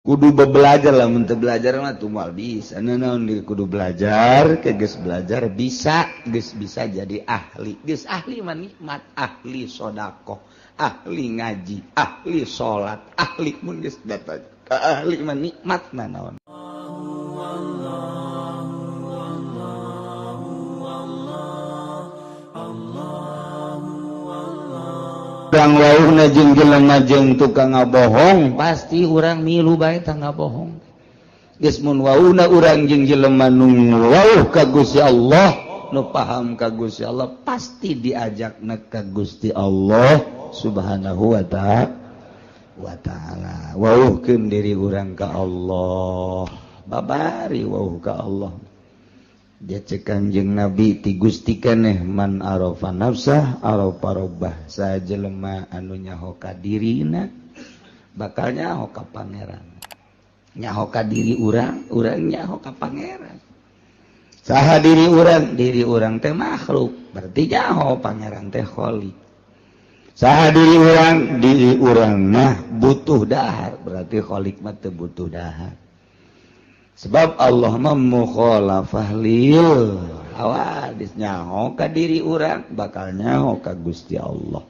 kudu belajar lah, mun teu belajar mah tuh moal bisa. Naon kudu belajar, ke geus belajar bisa, geus bisa jadi ahli. Geus ahli mah nikmat, ahli sedekah, ahli ngaji, ahli salat, ahli mun geus datang ka ahli mah nikmat naon. Urang wauhna jeung jelema jeung tukang ngabohong pasti urang milu bae tah ngabohong. Geus mun wauhna urang jeung jelema nu wauh ka Gusti Allah, nu paham ka Gusti Allah, pasti diajakna ka Gusti Allah Subhanahu wa ta'ala. Wauhkeun diri urang ka Allah, babari wauh ka Allah. Dia cek Kanjeng Nabi ti Gusti keneh man arafa nafsah arafa rabbah, sajelema anu nyaho ka dirina bakal nyaho ka pangeran. Nyaho ka diri urang, urang nyaho ka pangeran. Saha diri urang teh makhluk, berarti nyaho pangeran teh khaliq. Saha diri urang mah butuh dahar, berarti khaliq mah teu butuh dahar. Sebab Allah mukhalafah lil hawadis, nyaho ka diri urang bakal nyaho ka Gusti Allah.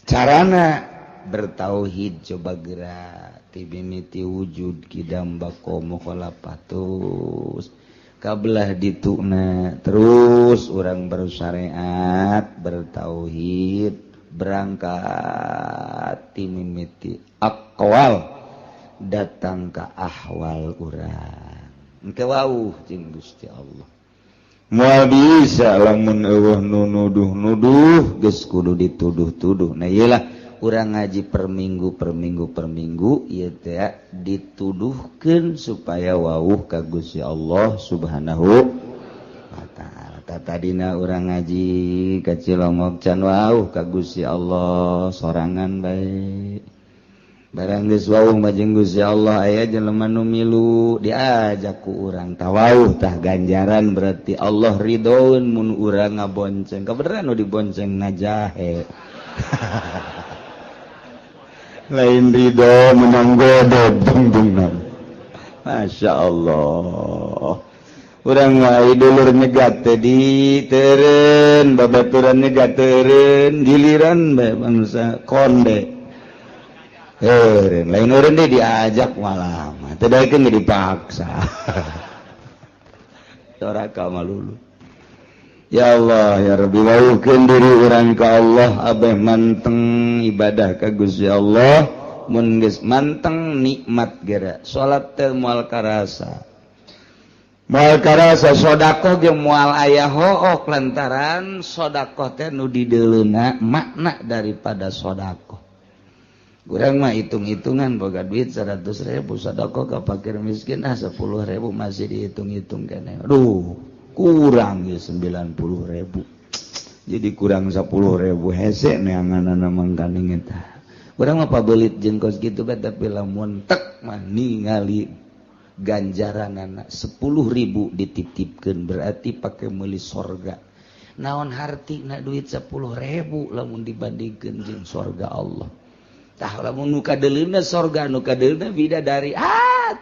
Carana bertauhid coba gerak ti mimiti wujud kidam bako mukhalafatus kabelah dituna terus urang bersyariat bertauhid berangkat ti mimiti aqwal datang ke ahwal urang engke wauh jeung Gusti Allah. Moal bisa lamun eueuh nu nuduh-nuduh geus kudu dituduh-tuduh. Nah iyalah urang ngaji per minggu ieu teh dituduhkeun supaya wauh ka Gusti Allah Subhanahu wa ta'ala. Tadina urang ngaji ka Cilongok can wauh ka Gusti Allah sorangan bae. Barang geus wauh mah jeung Gusti Allah aya jelema nu milu diajak ku urang tawauh tah ganjaran berarti Allah ridhoeun mun urang ngabonceng. Kabeneran nu dibonceng najahe. Lain ridho menang godog dung-dung. Masya Allah. Urang wae dulur nyegat teh diteureun, babaturan nyegat teureun, giliran bae bangsa konde. Lain orang dia diajak malah tidak kan dipaksa. Doraka malulu. Ya Allah ya Rabbi wauhkeun diri urang ka Allah abeh manteng ibadah ka Gusti Allah mun geus manteng nikmat geura salat teh moal karasa sedekah ge moal aya hook lantaran sedekah teh nu dideuleuna makna daripada sedekah. Urang mah hitung-hitungan boga duit 100.000 sedekah ka fakir miskin 10.000 masih dihitung-hitung keneh. Aduh, kurang ya 90.000. Jadi kurang 10.000 hese neanganana mangkaning eta. Urang mah pabeulit jeung kos kitu bae tapi lamun tek mah ningali ganjaranana 10.000 dititipkeun berarti pake meuli sorga. Naon hartina duit 10.000 lamun dibandingkeun jeung sorga Allah. Tah lamun nu kadeulina sorga nu kadeulina bidadari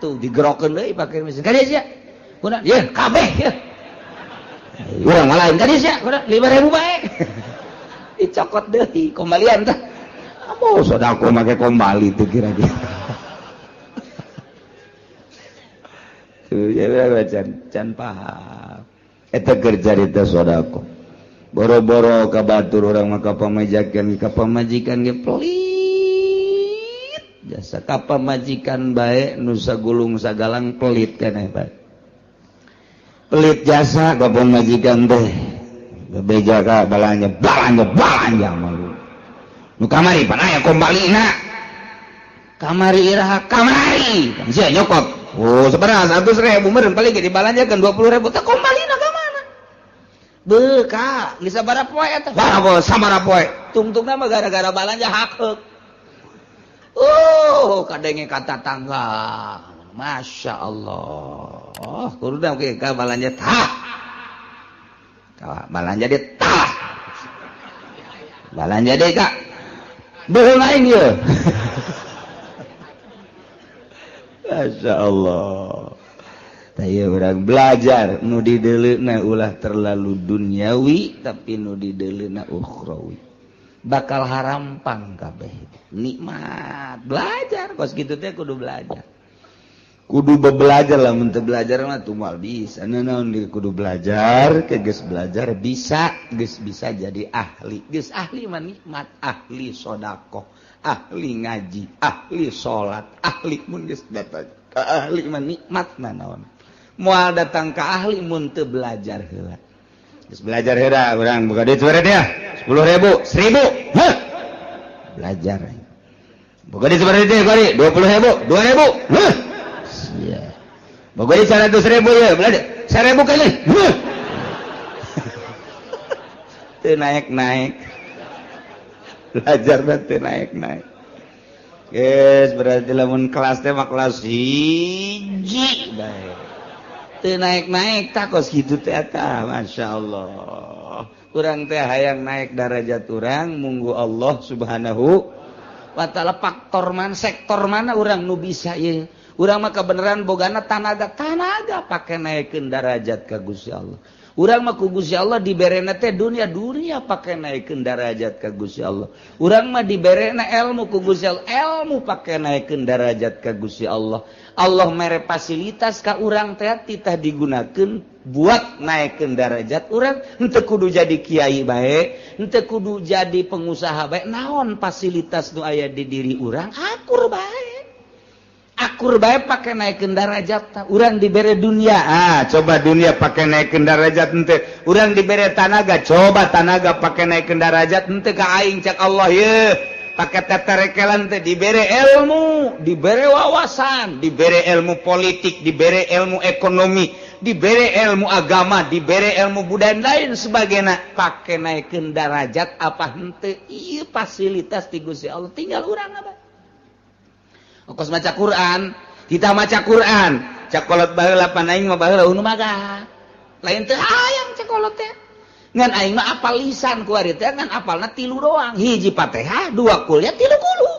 tuh digerokeun deui pake mesin kadieu sia kunaon ye kabeh ye urang malain kadieu sia kunaon 5.000 bae dicokot deui kombalian tah amo sodako make kombali teh kira-kira tuh ya can paham eta keur carita sodako boro-boro ka batur urang mah ka pamajikan ge pelit jasa ka pamajikan bae nu sagulung sagalang pelit keneh bae. Pelit jasa ka pamajikan teh. Bebeja ka balanja malu. Nu kamari pan aya kombalina. Kamari iraha kamari. Kan sia nyokot. Oh, sabaraha 100.000 meureun paling ge dibalanjakeun 20.000 teh kombalina ka mana? Beuh ka, geus sabaraha poe eta? Sabaraha poe. Tungtungna mah gara-gara balanja hakeuk. Kadenge kata tangga. Masya Allah. Kuruda ke ka balanja tah. Ka balanja dia tah. Balanja dia ka. Beuh lain ye. Masya Allah. Taya orang belajar nu didelena ulah terlalu duniawi tapi nu didelena ukhrawi. Bakal harampang kabeh. Nikmat belajar kos kitu teh kudu belajar. Kudu belajar lah mun teu belajar mah tuh moal bisa. Naon di kudu belajar, ke geus belajar bisa, geus bisa jadi ahli. Geus ahli mah nikmat, ahli sedekah, ahli ngaji, ahli salat, ahli mun geus datang ka ahli mah nikmat naon. Moal datang ka ahli mun teu belajar heula. Geus belajar heula urang buka duit sabaraha ya? 10.000, 1.000. Heh. Belajar. Buka duit sabaraha teh kali? 20.000, 2.000. Heh. Iya. Pokoknya 100.000 ya, belajar. 1.000 kali. Teu naik-naik. Belajar teu naik-naik. Guys, berarti lamun kelas teh mah kelas hiji bae. Teu naik-naik takos kitu teh eta, masyaallah. Urang teh hayang naik darajat urang, munggu Allah Subhanahu wa taala faktor mana, sektor mana urang nu bisa ieu. Urang mah kebenaran bogana tanaga pake naikeun darajat ka Gusti Allah. Urang mah ku Gusti Allah diberena teh dunia pake naikeun darajat ka Gusti Allah. Urang mah diberena ilmu ku Gusti Allah, ilmu pake naikeun darajat ka Gusti Allah. Allah mere fasilitas ka urang teh titah digunakeun buat naikeun darajat urang. Henteu kudu jadi kiai bae, henteu kudu jadi pengusaha bae. Naon fasilitas nu aya di diri urang? Akur bae. Akur bae pake naikeun darajat. Urang dibere dunia, coba dunia pake naikeun darajat henteu. Urang dibere tanaga, coba tanaga pake naikeun darajat henteu ka aing cak Allah ye. Pake teterekelan teh dibere ilmu, dibere wawasan, dibere ilmu politik, dibere ilmu ekonomi, dibere ilmu agama, dibere ilmu budaya dan lain sebagainya. Pake naikeun darajat apa henteu? Ieu fasilitas ti Gusti Allah, tinggal urang apa? Kos maca Quran, kita maca Quran, cakolot baheula pan aing mah baheula unu maga. Lain teu hayang cakolot teh. Ngan aing mah apal lisan ku ari teh ngan apalna 3 doang. Hiji Fatihah, 2 kuliah, 3 kulu.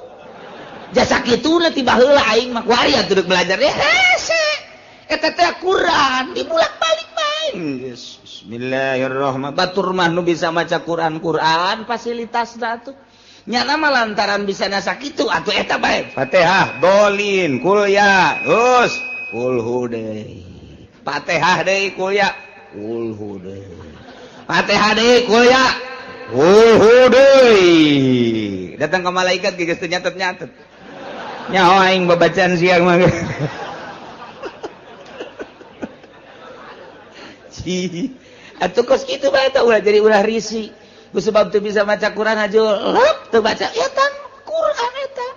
Jasa kituna ti baheula aing mah ku ari atuh belajar teh hese. Eta teh Quran dibulak-balik bae. Bismillahirrahmanirrahim. Batur mah nu bisa maca Quran fasilitasna atuh. Nyana mah lantaran bisa nasa kitu atuh eta bae. Fatihah, dolin, kulya, terus kulhu deui. Fatihah deui kulya, kulhu deui. Fatihah deui kulya, kulhu deui. Datang ka malaikat geus teu nyatet-nyatet. Nyaho aing babacaan siang mah. Atuh kos kitu bae eta ulah jadi ulah risi. Sebab tu bisa baca Quran aja lep tu baca eta Quran eta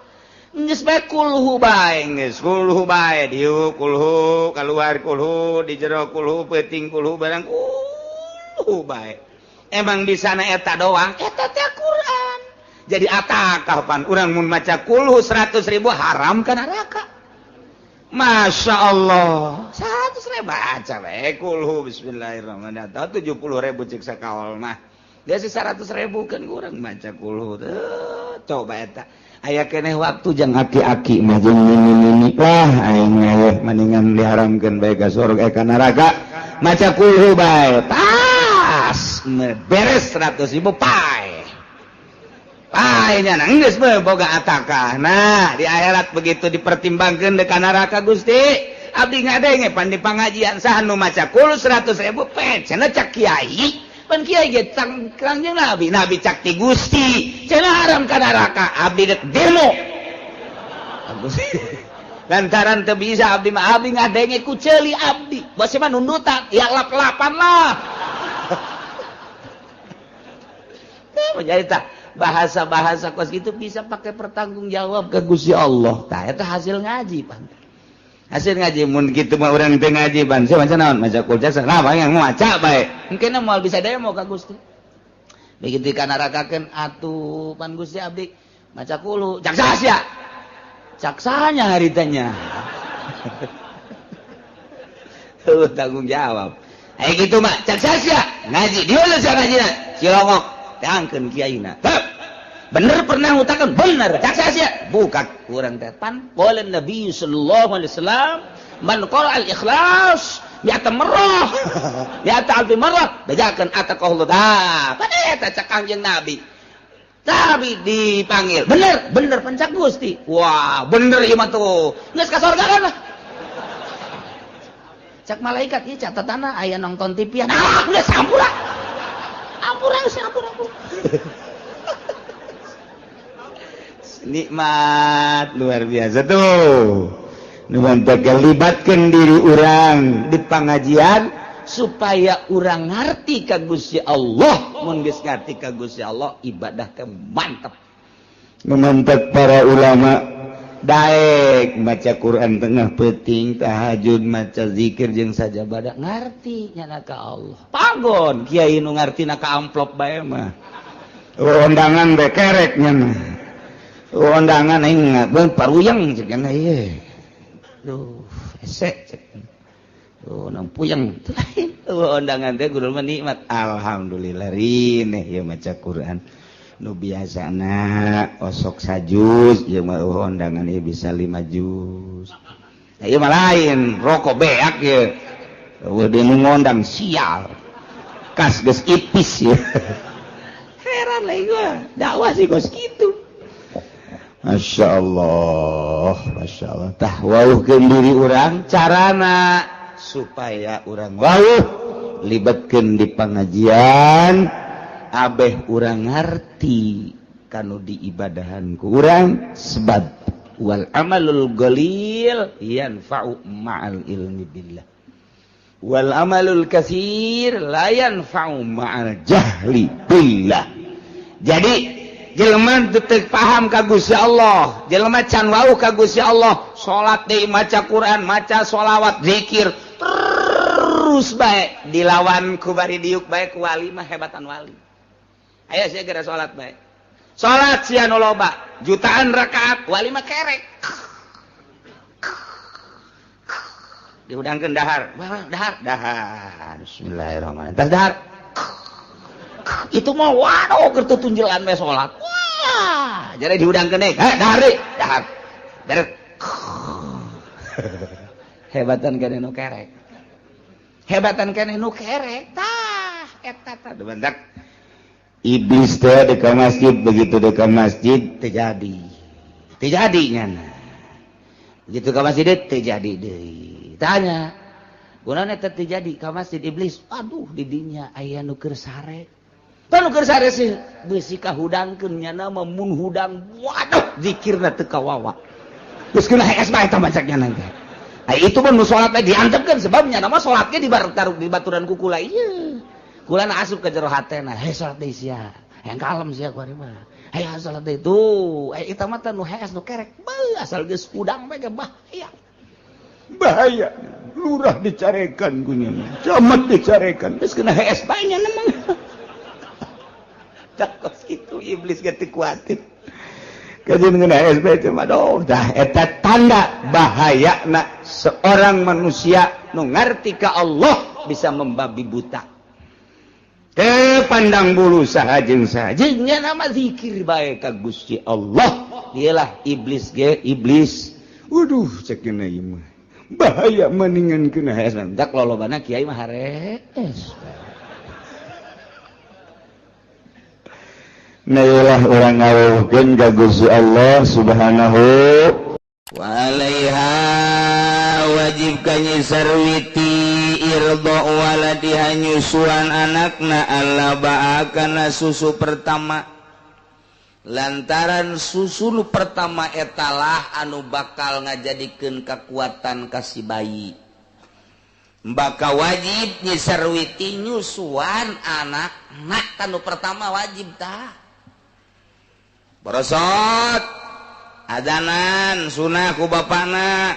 geus bae kulhu bae geus kulhu bae dieu kulhu keluar kulhu di jero kulhu peuting kulhu barang kulhu bae emang di sana eta doang eta teh Quran jadi atakah pan urang mun maca kulhu 100.000 haram ka neraka. Masya Allah 100.000 baca bae kulhu bismillahirrahmanirrahim 70.000 cek sakawal mah. Dia 100.000 kan kurang baca kulhu. Coba eta. Aya keneh waktu jang aki-aki mah jeung nini-nini lah aing mah mendingan diharamkeun bae ka surga ka neraka. Maca kulhu bae. Tas beres 100.000 pae. Pae nya geus bae boga atakah. Nah, di akhirat begitu dipertimbangkeun ka neraka Gusti. Abdi ngadenge pan di pangajian saha nu maca kulhu 100.000 pae cenah cak kiai. Pan kiai ge kangjeng Nabi cak ti Gusti cenah haram ka neraka abdi dek demo lantaran teu bisa abdi mah abdi ngadenge ku ceuli abdi bose mah nundutan ya lap-lapan lah. Jadi tah bahasa-bahasa kos gitu bisa pakai pertanggung jawab ke Gusti Allah. Tah eta hasil ngaji pan. Hasil ngaji mun kitu mah urang teu ngaji ban saya maca naon maca kulca nah yang maca bae engke moal bisa demo ka Gusti begitu ka nerakakeun atuh pan Gusti abdi maca kulhu cak saha cak sahanya haritanya tanggung jawab aya kitu mah cak saha ngaji dieu sa ngajina cilongok tangkeun kiaina bener pernah ngutakan bener cak sia buka kurang teh pan qala Nabi sallallahu alaihi wasallam man qara al ikhlas mi'ata marrah mi'ata alfi marrah bejakeun ataqallahu dah pada eta cak Kangjeng Nabi tapi dipanggil bener pencak Gusti wah bener ieu mah tuh geus ka surga kan lah cak malaikat ieu catatanna aya nonton TV nah geus sampura ampura nikmat luar biasa tuh nuntut libatkan diri orang di pengajian supaya orang ngerti ka Gusti Allah mun geus ngerti ka Gusti Allah ibadah teh mantap memantak para ulama daek maca Quran tengah peuting tahajud maca zikir jeung sajabadah ngarti nyana ka Allah pagon kiai nu ngartina ka amplop bae mah undangan bae kerek nyana undangan ingat beun paruyang cek nya ieu duh ese cek oh nang puyeng undangan teh kudu nikmat alhamdulillah rineh ieu maca Quran nu biasana osok sajus ieu mah undangan ieu bisa 5 juz ieu mah lain rokok beak ieu udah nu ngondang sial kas geus ipis ieu heran lagi gua dakwah sih kos kitu Masya Allah tah wauhkeun diri urang carana supaya urang wauh libatkeun di pengajian abeh urang ngarti kanu diibadahan ku urang sebab wal amalul qalil yanfa'u ma'al ilmi billah wal amalul katsir la yanfa'u ma'al jahli billah jadi jelema teu paham ka Gusti Allah jelema can wauh ka Gusti Allah salat deui maca Quran maca sholawat zikir terus bae dilawan ku bari diuk bae ku wali mah hebatan wali aya sia gara salat bae salat sia nu loba jutaan rakaat wali mah kerek diudangkeun dahar bismillahirrahmanirrahim tas dahar itu mah waduh keur tunjelan we salat wah jadi diudangkeun deui dahar deui dahar beres hebatan keneh nu kerek tah eta tah bentak iblis teh di masjid begitu di masjid terjadi nyana begitu ka masjid terjadi deui tanya kunaon eta terjadi ka masjid iblis aduh di dinya aya nu keur sare tanu keur sare sih beusi kahudangkeun nyana mah mun hudang waduh zikirna teu kawawa geus kena hees bae eta macaknya nanti itu pun nu salat bae diantepkeun sebabnya nama salat ge dibartaruh di baturan ku kula ieu kula na asup ka jero hatena salat deui sia yang kalem sia ku ari mah salat deui tuh eta mah nu hees nu kerek asal geus hudang bae ge bahaya lurah dicarekan ku nya camat dicarekan geus kena hees bae nya mah takos kitu iblis ge teu kuatin kajian kena SB cuma dah eta tanda bahayana seorang manusia nu ngarti ka Allah bisa membabi buta teu pandang bulu sahajeng nya nama zikir bae ka Gusti Allah dialah iblis ge iblis waduh cekna ieu mah bahaya mendingan kena hees dak lolobana kiai mah harees Nailah orang ngawuhkeun ka Gusti Allah Subhanahu wa alaiha wajib ka nyisarwiti irda waladi hanyusuan anakna Allah baakana susu pertama lantaran susu nu pertama etalah anu bakal ngajadikeun kekuatan kasih bayi baka wajib nyisarwiti nyusuan anak kanu pertama wajib tah borosot adanan sunah ku bapana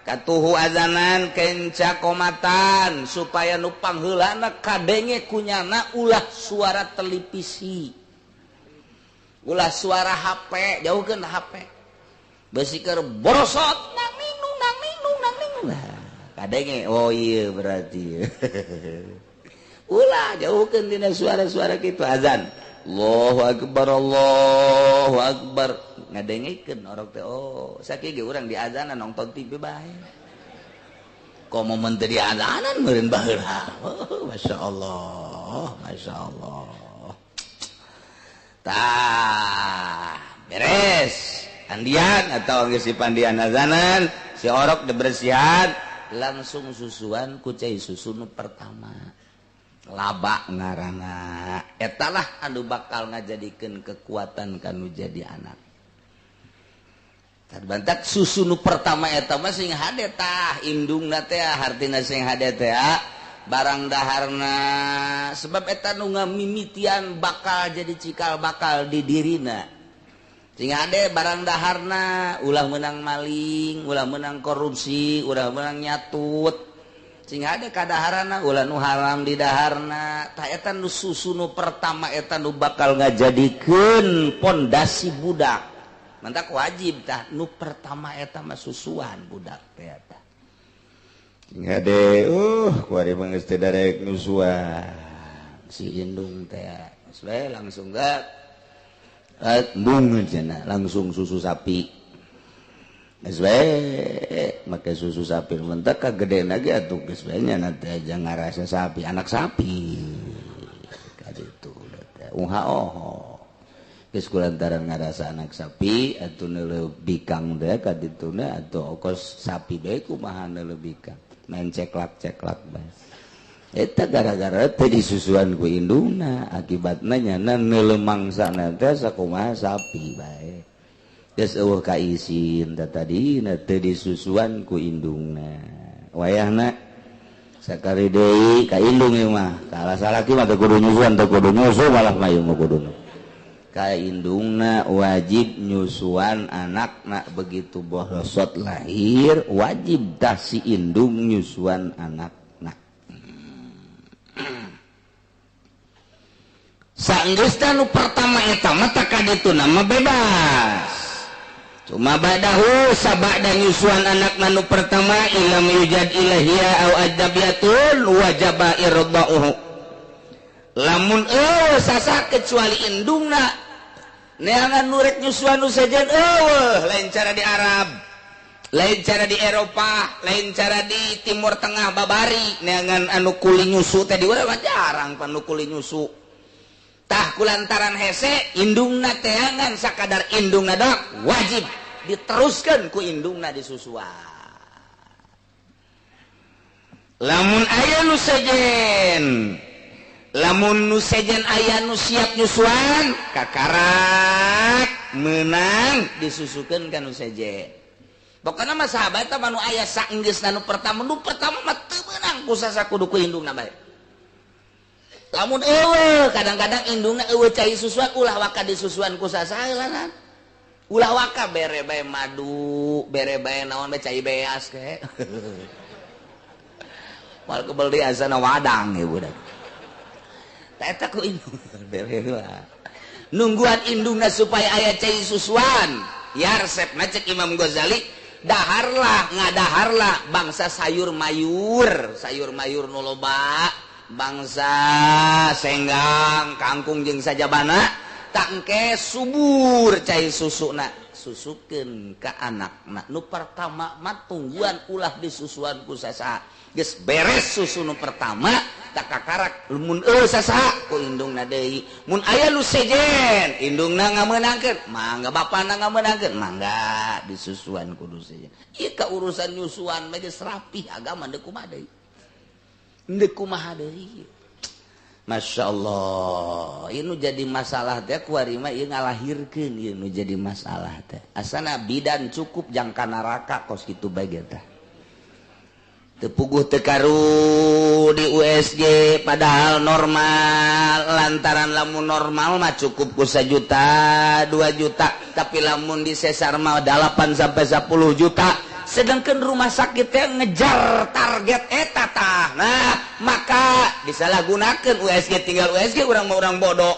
katuhu adanan kenca komatan supaya nu pangheulana kadenge kunyana ulah suara televisi ulah suara HP jauhkeun HP beusi keur borosot nang minung nah kadenge oh iya berarti ulah jauhkeun dina suara-suara kitu azan Allahu akbar Allahu akbar ngadengikeun orok teh oh sakieu ge urang diazanan nonton TV bae komo mun teu diazanan meureun baheula oh masyaallah tah beres andian atau geus dipandian azanan si orok dibersihan langsung susuan ku cai susu nu pertama laba ngaranna etalah anu bakal ngajadikeun kekuatan kanu jadi anak terbantak susu nu pertama eta mah sing hade tah indungna teh hartina sing hade teh barang daharna sebab eta nu ngamimitian bakal jadi cikal bakal di dirina sing hade barang daharna ulah meunang maling ulah meunang korupsi ulah meunang nyatut sing ada kadaharana ulah nu haram di daharna tah eta nu susu nu pertama eta nu bakal ngajadikeun pondasi budak mantak wajib tah nu pertama eta mah susuan budak teh eta sing ade kuari mah geus teh darek nusuan si indung teh bae langsung gak bung cenah langsung susu sapi geus bae make susu sapi mentek kagedean lagi atuh geus bae nya nanti aja ngarasa sapi anak sapi ka ditu teh geus kulantaran ngarasa anak sapi atuh neuleuh bikang teh ka dituna atuh ongkos sapi bae kumaha neuleuh bikang main ceklak bae eta gara-gara teh disusuan ku indungna akibatna nyana neuleuh mangsana teh sakumaha sapi bae geus eueuh ka isin tadina teu disusuan ku indungna wayahna sakari deui ka indung ieu mah ka salaki mah teu kudu nyusuan teu kudu nyusu malah mah ieu mah kuduna ka indungna wajib nyusuan anakna begitu borosot lahir wajib tah si indung nyusuan anakna saenggeusna nu pertama eta mah tah kadituna mah bebas cuma badahu sabada nyusuan anakna nu pertama ilam yujad ilahiyya au ajabiyatun wajaba irda'uhu lamun sasa kecuali indungna neangan nurek nyusuan nu sajen lain cara di Arab lain cara di Eropa lain cara di Timur Tengah babari neangan anu kuli nyusu teh di urang jarang panu kuli nyusu tah kulantaran hese indungna teangan sakadar indungna dak wajib diteruskan ku indungna disusuan lamun aya nu sejen aya nu siap nyusuan kakarak menang disusukeun ka nu sejen pokona mah sahabat mah nu aya saenggeusna nu pertama mah teu meunang ku sasakudu ku indungna bae lamun kadang-kadang indungna cai susuan ulah waka disusuan ku sasaeulan ulah waka bere bae madu bere bae naon bae cai beas ke mal kebel di asana wadang ya budak tah eta ku indung bere lah nungguan indungna supaya aya cai susuan ya resepna cek Imam Ghazali ngadaharlah bangsa sayur mayur nu loba bangsa senggang kangkung jeung sajabana tak engke subur cai susuna susukeun ka anakna nu pertama mah tungguan ulah disusuan ku sasaha geus beres susu nu pertama tak kakarak mun sasaha ku indungna deui mun aya nu sejen indungna ngameunangkeun mangga bapana ngameunangkeun mangga disusuan kudu sejen ieu ka urusan nyusuan mah geus rapih agama deuk kumaha deui ndek kumaha deui masyaallah ieu jadi masalah teh kuari mah ieu ngalahirkeun ieu nu jadi masalah teh asana bidan cukup jang ka neraka kos kitu bae teh teu puguh teu karu di USG padahal normal lantaran lamun normal mah cukup ku 1 juta 2 juta tapi lamun di sesar mah 8 sampai 10 juta sedangkan rumah sakit teh ngejar target eta tah nah maka disalahgunakeun USG tinggal USG urang mah urang bodoh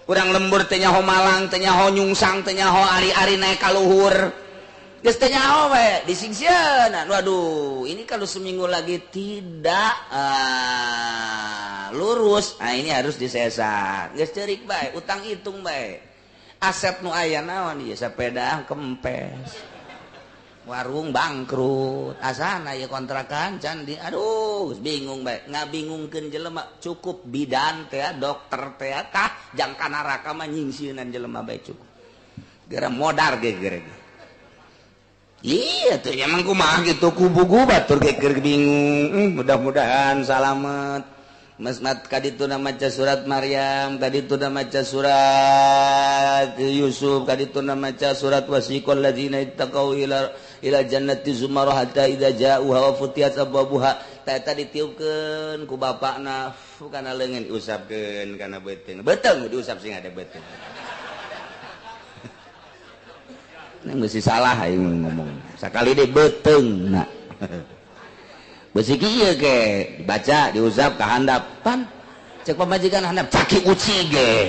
urang lembur teh nyaho malang teh nyaho nyungsang teh nyaho ari-ari naik ka luhur geus teh nyaho we disingseun waduh ini kalau seminggu lagi tidak lurus. Nah ini harus disesar. Geus ceurik bae, utang hitung bae. Aset nu aya naon ieu sepeda kempes. Warung bangkrut, asana ya kontrakan can di aduh bingung bae. Ngabingungkeun jelema cukup bidan teh dokter teh tah jangka neraka mah nyingsieunnan jelema bae cukup. Gara modar geger. Iya tuh emang kumaha gitu kubu batur geger bingung. Mudah-mudahan salamet. Masmat kadituna maca surat Maryam, kadituna maca surat Yusuf, kadituna maca surat wasiqal ladzina ittaqau ila jannati zumarah hatta idza ja'uha wa futiyat abwabuha. Eta ditiupkeun ku bapakna kana leungeun diusapkeun kana beuteung. Beuteung diusap sing ada beuteung. Nang geus salah aing ngomong. Sakali deui beuteungna. Besi kieu ge dibaca diusap ka handapan cek pamajikan handap caki uci ge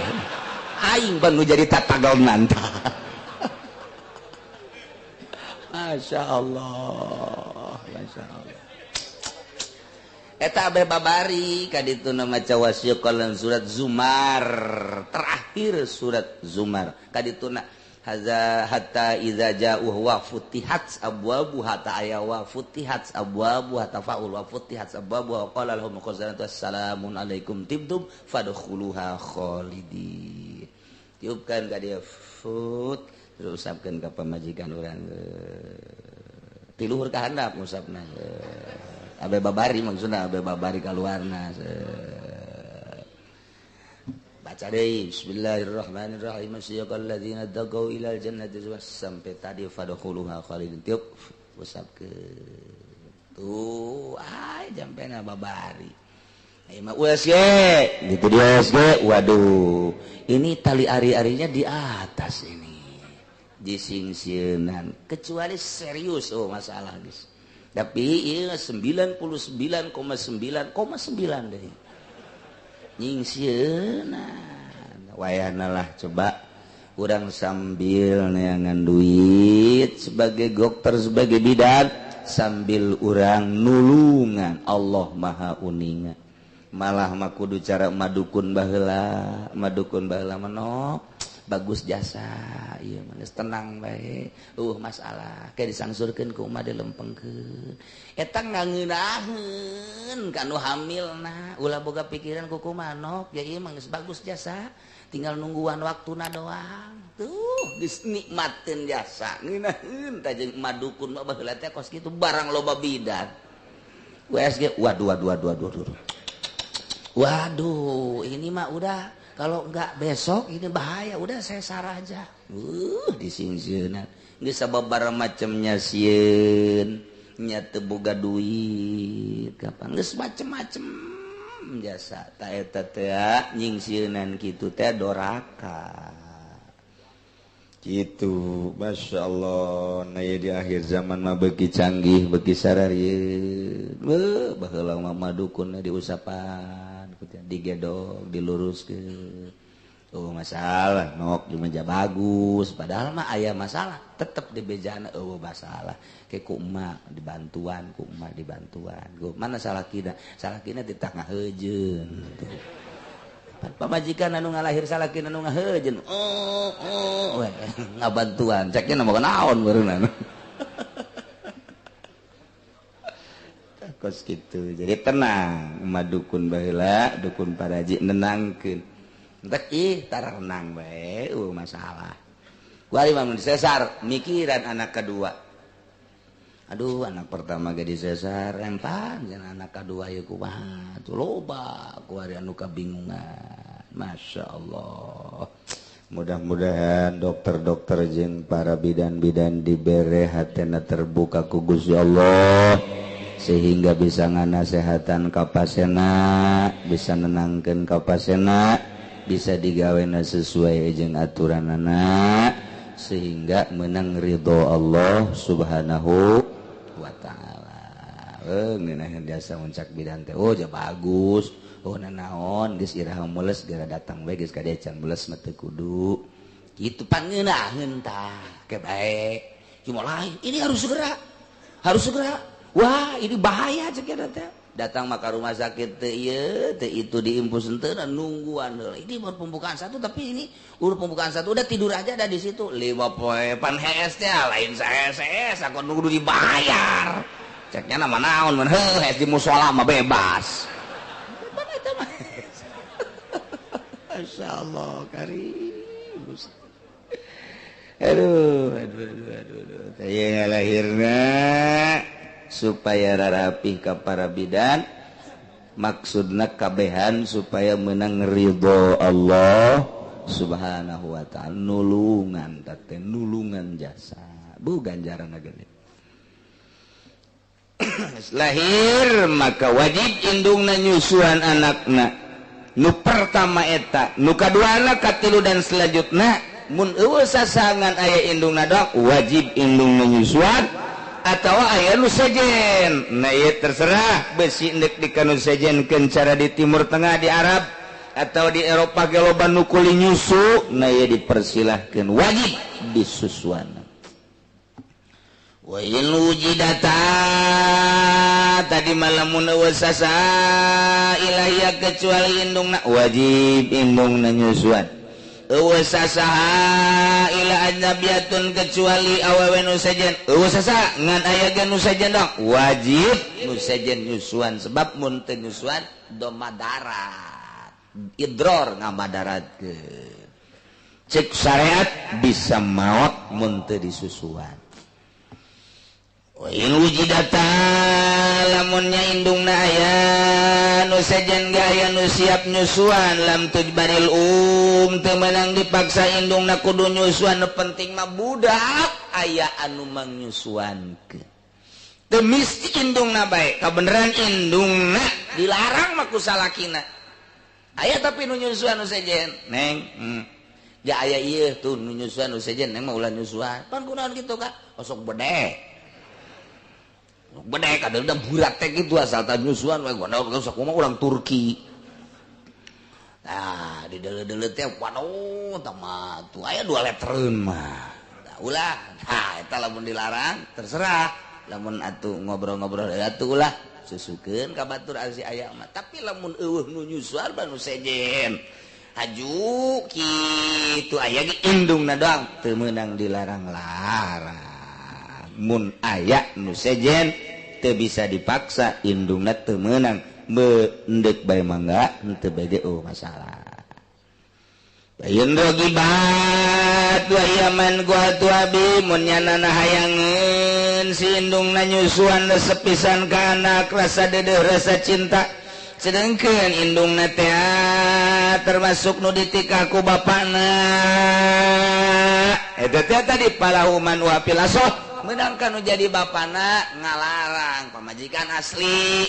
aing ban nu jadi tatagonan tah. Masyaallah eta abe babari kadituna maca wasiqal surat Zumar terakhir surat Zumar kadituna hatta idza ja'uhu wa futihat abwabu hatta aya wa futihat abwabu hatta faul wa futihat abwabu wa qala lahum khazanatu assalamun alaikum tibtum fadkhuluha khalidin. Tiupkan ka dia fut terus usapkeun ka pamajikan urang ti luhur ka handap ngusapna abe babari maksudna abe babari kaluarna baca deui bismillahirrahmanirrahim siyaqal ladzina taqaw ilal jannati sampai tadi fadkhuluha khalidin tiup usapkeun tuh jampena babari mah USG gitu dia USG waduh ini tali ari-arinya di atas ini disingsieunan kecuali serius masalah guys tapi ieu 99,9,9 deui nyingsieunan wayahna lah coba urang sambil neangan duit sebagai dokter sebagai bidan sambil urang nulungan Allah maha uningan malah mah kudu cara madukun baheula manok bagus jasa ieu mah geus tenang bae masalah ke disangsurkeun ku umat dilempengkeun eta ngangeunaheun kanu hamilna ulah boga pikiran ku manok ya ieu mah geus bagus jasa tinggal nungguan waktuna doang tuh geus nikmatkeun jasa ngeunaheun tah jeung madukun mah baheula teh kos kitu barang loba bidan USG waduh ini mah udah kalau enggak besok ini bahaya udah saya sarah aja disingsieunan geus sababaraha macemnya sieun nya teu boga duit kapan geus macem-macem jasa ta eta teh nyingsieunan kitu teh doraka gitu masyaallah. Nah ya di akhir zaman mah beuki canggih beuki sararieun baheula mah madukun diusapan digedog diluruskeun masalah nok di meja bagus padahal mah aya masalah tetep di bejana masalah ke ku emak dibantuan mana salah kina di tengah heujeun pamajikan anu ngalahir salakina anu ngaheujeun ngabantuan ceknya mah naon beureunna kos gitu jadi tenang madukun baheula dukun paraji nenangkeun entek tarenang bae masalah kuari mah disesar mikiran anak kedua aduh anak pertama ge disesar rempan jeung anak kedua ieu kumaha tuh loba kuari anu kabingungan masyaallah. Mudah-mudahan dokter-dokter jeung para bidan-bidan dibere hatena terbuka ku Gusti Allah sehingga bisa nganasehatan ka pasena bisa nenangkeun ka pasena bisa digawena sesuai jeung aturanana sehingga menang ridho Allah subhanahu wa ta'ala. Ngeunah biasa muncak bidan teh ja bagus nanaon geus iraha mules gara datang bae geus kadea can mules mah teu kudu kitu pangeunahkeun tah ke bae cuma lain ini harus segera wah ini bahaya cek eta teh datang maka rumah sakit itu diimpus ente nungguan ini baru pembukaan satu tapi ini udah pembukaan satu udah tidur aja ada di situ 5 poe pan HS nya lain saya aku nunggu dibayar ceknya nama naon men HS di musola mah bebas Masya Allah karim aduh saya lahirnya supaya rarapih ka para bidan maksudna kabehan supaya menang ridho Allah subhanahu wa ta'ala nulungan tate nulungan jasa bu ganjaran gede lahir maka wajib indungna nyusuan anakna nu pertama eta nu kaduana katilu dan selanjutnya mun eueuh sasangan aya indungna doang wajib indungna nyusuan atau aya nu sejen nah ieu terserah besi endek di kanu sejenkeun cara di timur tengah di Arab atau di Eropa ge loba nu kuli nyusu nah ieu dipersilahkeun wajib disusuan wa in wujidata tadi malamun eueuh sasa ilahia kecuali indungna wajib indungna nyusuan eueuh sasaha ila ajnabiyatun kecuali awewe nu sejen eueuh sasa ngan aya ge nu sejen dong wajib nu sejen nyusuan sebab mun teu nyusuan domadarat idror ngamadaratkeun cek syariat bisa maot mun teu disusuan wa in wujidata lamunnya indungna aya nu sejen ge aya nu siap nyusuan lam tujbaril teu meunang dipaksa indungna kudu nyusuan nu penting mah budak aya anu mangnyusuankeun teu mesti indungna bae kabeneran indungna dilarang mah ku salakina aya tapi nu nyusuan nu sejen neng ja aya ieu tuh nu nyusuan nu sejen neng mah ulah nyusuan pan kunaon kitu ka osok bedek bedek ada udah burak teh gitu asal tak nyusuan we gua sakumaha urang Turki nah di dele-dele teh waduh tama tuh aya 2 letreun mah da ulah nah eta lamun dilarang terserah lamun atuh ngobrol-ngobrol atuh ulah susukeun ka batur asi aya mah tapi lamun eueuh nu nyusuan ba nu sejen haju kitu aya ge indungna doang teu meunang dilarang-larang mun aya nu sejen teu bisa dipaksa indungna teu meunang endek bae mangga henteu bege masalah bayeun rogibat wa yaman gua tu abi mun nyanana hayangeun si indungna nyusuan sepisan ka anak rasa deudeuh rasa cinta sedengkeun indungna teh termasuk nu ditika ku bapana eta teh tadi palahuman wa pilasoh menangkan jadi bapana ngalarang pamajikan asli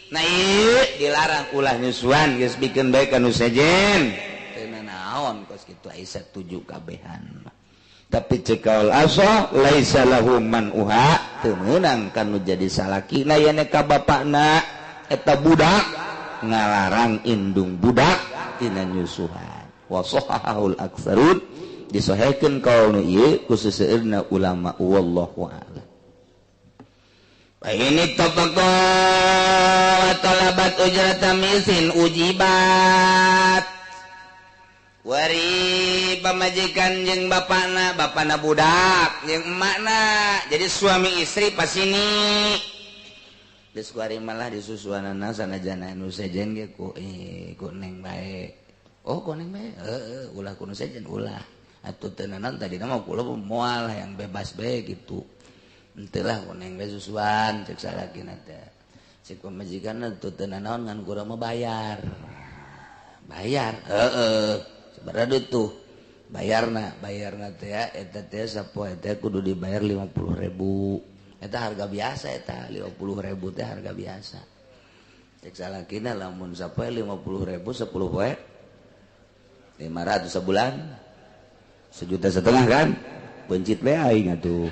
nah ieu dilarang ulah nyusuan geus bikin bae kanu sejen teu naon kos kitu aya 7 kabehan tapi cekaul aso laisa lahu man uha teu meunang kanu jadi salakina yen ka bapana eta budak ngalarang indung budak tina nyusuhan wa sahahul aktsarun disahihkeun kaul nu ieu khusus seueurna ulama wallahu a'lam ini topako talabat ujrata misin ujibat wari pamajikan jeung bapana budak jeung emakna jadi suami istri pas ini geus kuari malah disusuanana sanajana nu sejen ge ku neng bae oh ku neng bae heeh ulah ku nu sejen ulah atuh teu naon tadi mah kula moal yang bebas bae gitu henteu lah ku neng bae susuan cek salakina teh cek pamajikanna teu naon ngan kurang mah bayar heeh sabaraha tuh bayarna teh eta teh sapoe teh kudu dibayar 50.000 eta harga biasa eta 50.000 teh harga biasa cek salakina lamun sapoe 50.000 10 poe 500 sebulan 1,5 juta kan bencit bae aing atuh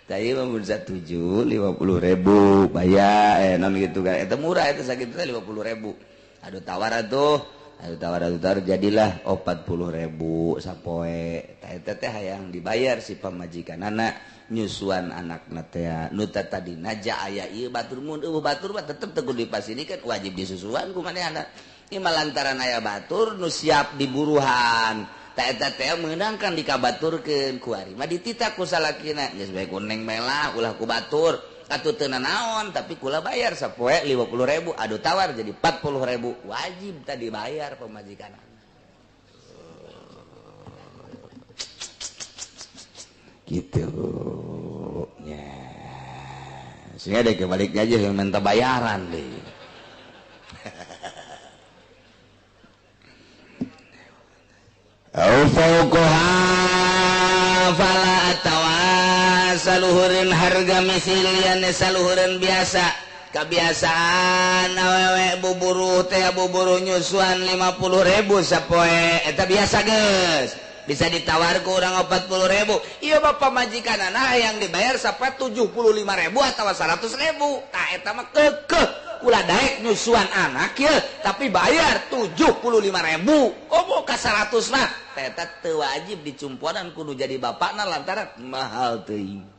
tadi mah 1,7 50.000 bayar non gitu kan eta murah eta sakitu teh 50.000 aduh tawar atuh tawar jadilah 40.000 sapoe teh hayang dibayar si pamajikan anak nyusuan anak teh nu tadi naja aya ieu batur mun batur mah tetep teguh dipasinikan wajib disusuan ku manehna ieu lantaran aya batur nu siap diburuhan teh meunangkan dikabaturkeun ku ari mah ditita ku salakina geus bae ku neng melah ulah ku batur atuh teu naon tapi kula bayar sapoe 50.000 adu tawar jadi 40.000 wajib tadi bayar pamajikan gitu ya sehingga ada kebalik aja yang minta bayaran deh au fauqaha fala saluhureun harga misilian saluhureun biasa kebiasaan awewe buburu teh buburu nyusuan 50.000 sapoe eta biasa geus bisa ditawar ke orang 40.000 iya bapak majikan anak yang dibayar sampai 75.000 atau 100.000 tak eta mah kekeh ulah daek nyusuan anak ya tapi bayar 75.000 komo ka 100 mah eta teu wajib dicumpuanan kudu jadi bapakna lantaran mahal teuing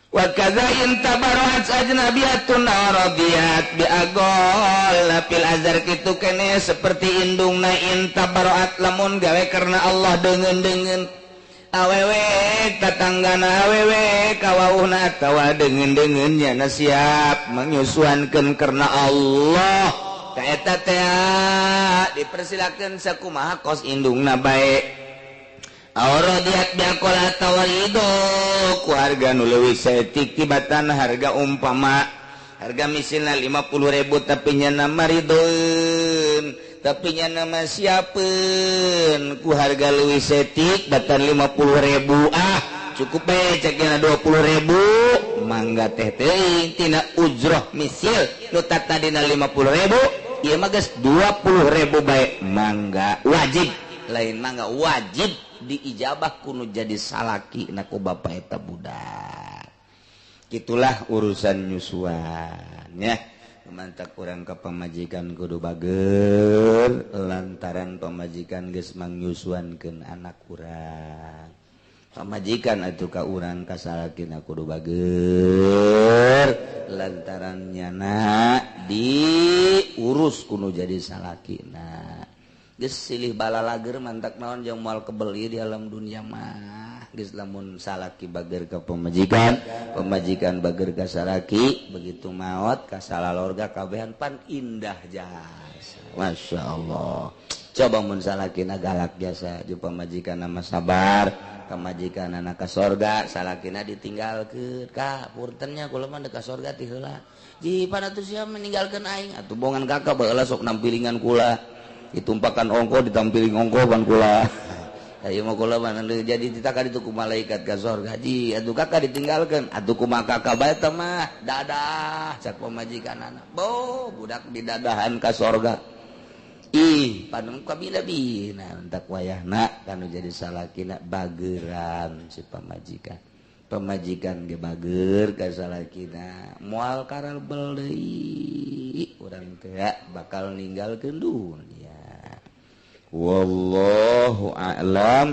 wa kadza in tabarrat ajnabiyatun radiyat bi agol fil azhar kitu kene seperti indungna in tabarrat lamun gawe karena Allah deungeun-deungeun awewe tatanggana awewe kawauhna tawa deungeun-deungeun nya siap menyusuankeun karena Allah ta eta teh dipersilakeun sakumaha kos indungna bae Auradiat biakola tawarido ku harga nu leuwih saeutik tibatan harga umpama harga misilna 50.000 tapi nya nama ridoeun tapi nya nama siapeun ku harga leuwih saeutik batan 50.000 cukup bae cekna 20.000 mangga teh teuing tina ujroh misil nu tadina 50.000 ieu mah geus 20.000 bae mangga wajib lain mangga wajib diijabah kuno jadi salaki naku bapak eta budak gitulah urusan nyusuan ya mantak kurang ke pamajikan kudu bager lantaran pamajikan geus mangyusuankeun anak kurang pamajikan atuh ka urang ka salakina kudu bager lantaran nyana diurus kuno jadi salakina geus silih bala lager mantak naon jeung moal kebeli di alam dunia mah geus lamun salaki bager ka pamajikan pamajikan bager ka salaki begitu maot ka salalorga kabehan pan indah jasa masyaallah coba mun salakina galak jasa jeung pamajikan mah sabar pamajikan anak ka sorga salakina ditinggalkeun ka puntennya kula mah ka sorga ti heula ji panatur sia meninggalkeun aing atuh bongan kakak baheula sok nampilingan kula ditumpakan ongko ditampilin ongko ban kula ayo mah kula mah jadi ditaka ditu ku malaikat ka sorga ji atuh kakak ditinggalkeun atuh kumaha kakak bae teh mah dadah cak pamajikanana bo budak didadahan ka sorga ih panu kabina-bina entak wayahna kanu jadi salakina bageran si pamajikan ge bager ka salakina moal karabel deui urang teh bakal ninggalkeun dunya wallahu a'lam.